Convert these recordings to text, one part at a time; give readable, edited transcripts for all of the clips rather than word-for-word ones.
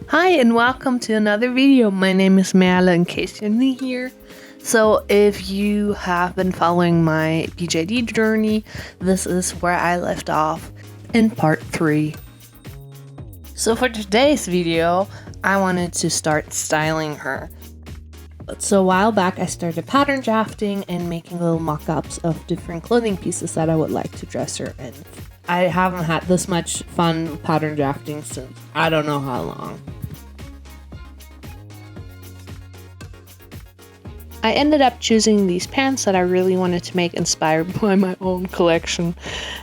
Hi and welcome to another video. My name is Merle in case you're new here. So if you have been following my BJD journey, this is where I left off in part 3. So for today's video, I wanted to start styling her. So a while back I started pattern drafting and making little mock-ups of different clothing pieces that I would like to dress her in. I haven't had this much fun pattern drafting since I don't know how long. I ended up choosing these pants that I really wanted to make inspired by my own collection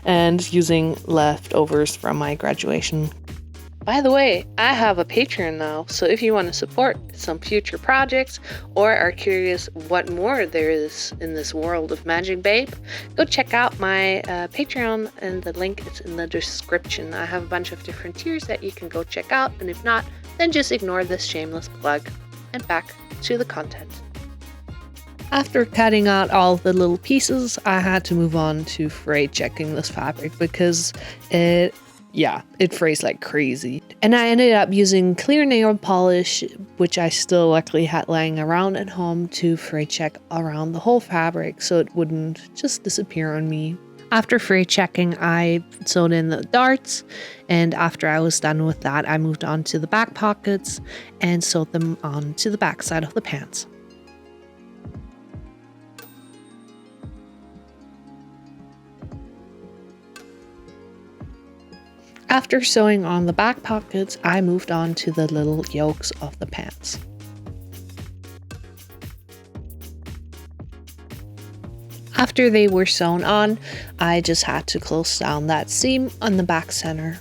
and using leftovers from my graduation. By the way, I have a Patreon now, so if you want to support some future projects or are curious what more there is in this world of Magic Babe, go check out my Patreon and the link is in the description. I have a bunch of different tiers that you can go check out, and if not, then just ignore this shameless plug and back to the content. After cutting out all the little pieces, I had to move on to fray checking this fabric because it frays like crazy. And I ended up using clear nail polish, which I still luckily had lying around at home, to fray check around the whole fabric so it wouldn't just disappear on me. After fray checking, I sewed in the darts, and after I was done with that, I moved on to the back pockets and sewed them onto the back side of the pants. After sewing on the back pockets, I moved on to the little yokes of the pants. After they were sewn on, I just had to close down that seam on the back center.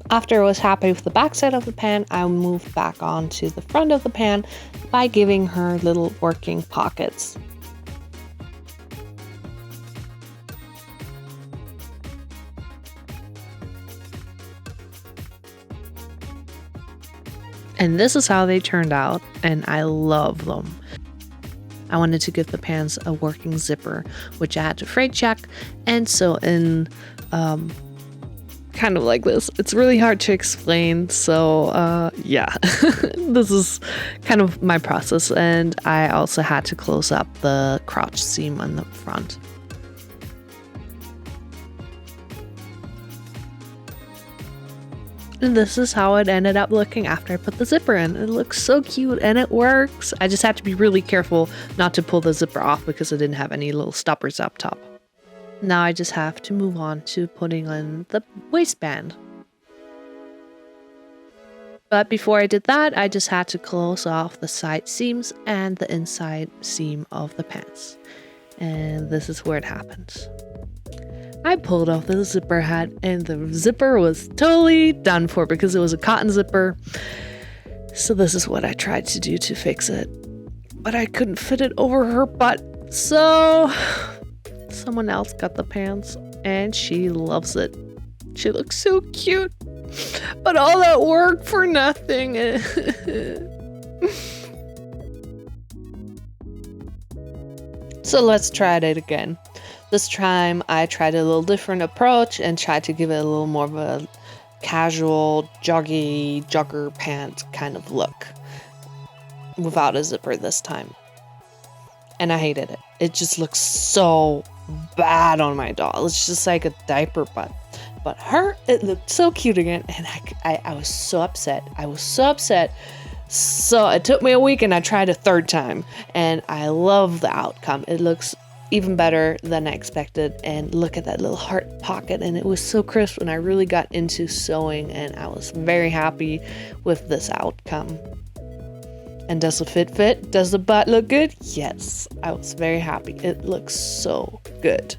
After I was happy with the back side of the pant, I moved back on to the front of the pant by giving her little working pockets. And this is how they turned out, and I love them. I wanted to give the pants a working zipper, which I had to fray check and sew in kind of like this. It's really hard to explain, so yeah, this is kind of my process, and I also had to close up the crotch seam on the front. And this is how it ended up looking after I put the zipper in. It looks so cute and it works. I just had to be really careful not to pull the zipper off because it didn't have any little stoppers up top. Now I just have to move on to putting on the waistband. But before I did that, I just had to close off the side seams and the inside seam of the pants. And this is where it happens. I pulled off the zipper hat and the zipper was totally done for because it was a cotton zipper. So this is what I tried to do to fix it. But I couldn't fit it over her butt. So someone else got the pants and she loves it. She looks so cute. But all that work for nothing. So let's try it again. This time I tried a little different approach and tried to give it a little more of a casual jogger pant kind of look without a zipper this time. And I hated it. It just looks so bad on my doll. It's just like a diaper butt. But her, it looked so cute again, and I was so upset. So it took me a week and I tried a third time, and I love the outcome. It looks even better than I expected, and look at that little heart pocket, and it was so crisp, and I really got into sewing, and I was very happy with this outcome. And does the fit? Does the butt look good? Yes, I was very happy. It looks so good.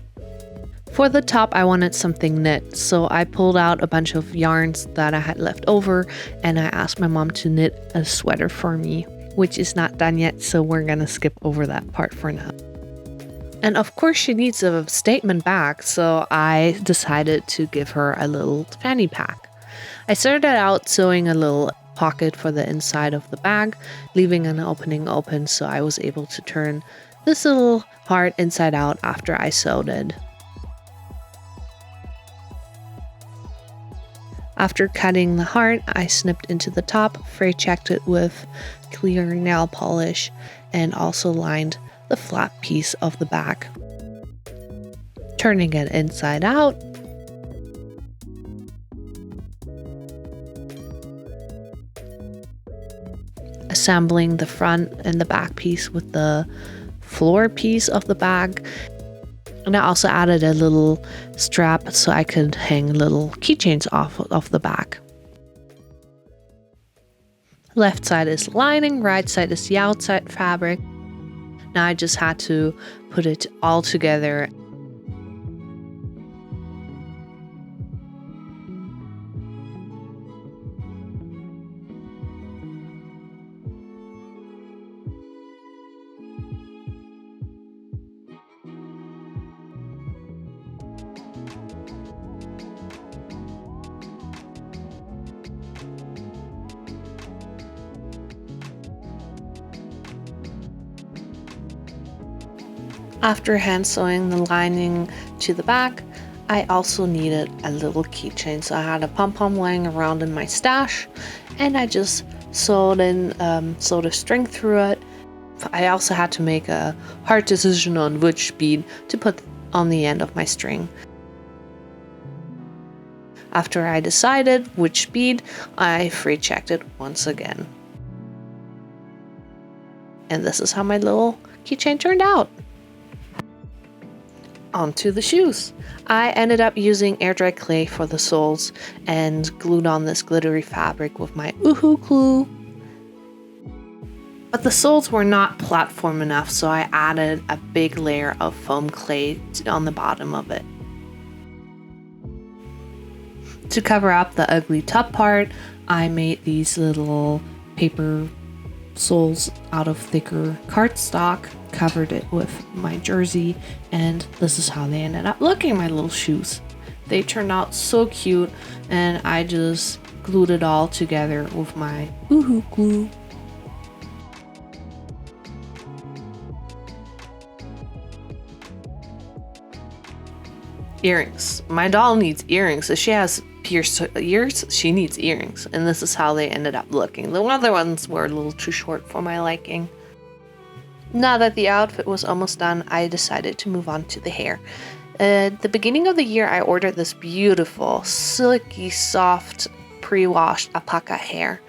For the top, I wanted something knit, so I pulled out a bunch of yarns that I had left over, and I asked my mom to knit a sweater for me, which is not done yet, so we're gonna skip over that part for now. And of course she needs a statement bag, so I decided to give her a little fanny pack. I started out sewing a little pocket for the inside of the bag, leaving an opening open so I was able to turn this little part inside out after I sewed it. After cutting the heart, I snipped into the top, fray checked it with clear nail polish, and also lined the flat piece of the back. Turning it inside out, assembling the front and the back piece with the floor piece of the bag. And I also added a little strap so I could hang little keychains off of the back. Left side is lining, right side is the outside fabric. Now I just had to put it all together. After hand sewing the lining to the back, I also needed a little keychain. So I had a pom-pom laying around in my stash, and I just sewed a string through it. I also had to make a hard decision on which bead to put on the end of my string. After I decided which bead, I free checked it once again. And this is how my little keychain turned out. Onto the shoes. I ended up using air dry clay for the soles and glued on this glittery fabric with my Woohoo glue. But the soles were not platform enough, so I added a big layer of foam clay on the bottom of it. To cover up the ugly top part, I made these little paper soles out of thicker cardstock, covered it with my jersey, and this is how they ended up looking, my little shoes. They turned out so cute, and I just glued it all together with my Woohoo glue. Earrings. My doll needs earrings. If she has pierced ears, she needs earrings, and this is how they ended up looking. The other ones were a little too short for my liking. Now that the outfit was almost done, I decided to move on to the hair. At the beginning of the year, I ordered this beautiful, silky, soft, pre-washed alpaca hair.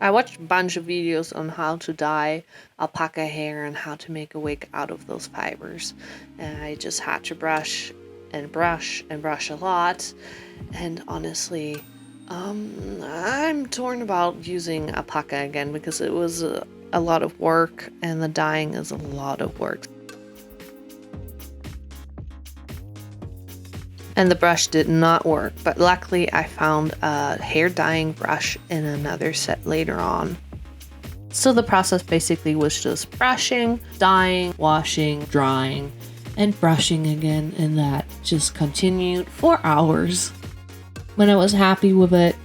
I watched a bunch of videos on how to dye alpaca hair and how to make a wig out of those fibers. And I just had to brush and brush and brush a lot. And honestly, I'm torn about using alpaca again because it was a lot of work, and the dyeing is a lot of work. And the brush did not work, but luckily I found a hair dyeing brush in another set later on. So the process basically was just brushing, dyeing, washing, drying, and brushing again, and that just continued for hours. When I was happy with it,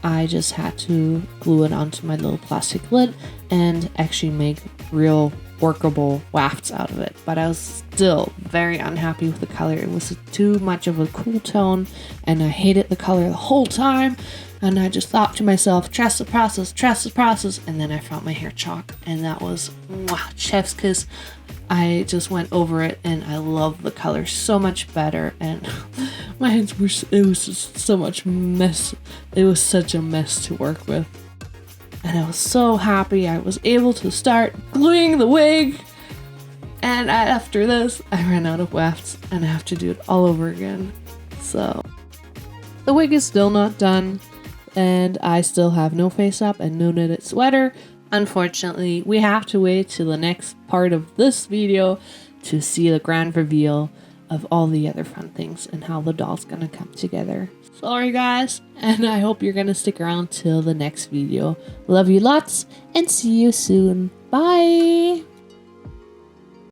I just had to glue it onto my little plastic lid and actually make real workable wafts out of it. But I was still very unhappy with the color. It was too much of a cool tone, and I hated the color the whole time. And I just thought to myself, trust the process. And then I found my hair chalk, and that was wow, chef's kiss. I just went over it, and I love the color so much better. And my hands were, it was just so much mess. It was such a mess to work with. And I was so happy I was able to start gluing the wig. And after this, I ran out of wefts, and I have to do it all over again. So the wig is still not done, and I still have no face up and no knitted sweater. Unfortunately, we have to wait till the next part of this video to see the grand reveal of all the other fun things and how the doll's gonna come together. Sorry guys, and I hope you're gonna stick around till the next video. Love you lots, and see you soon. Bye!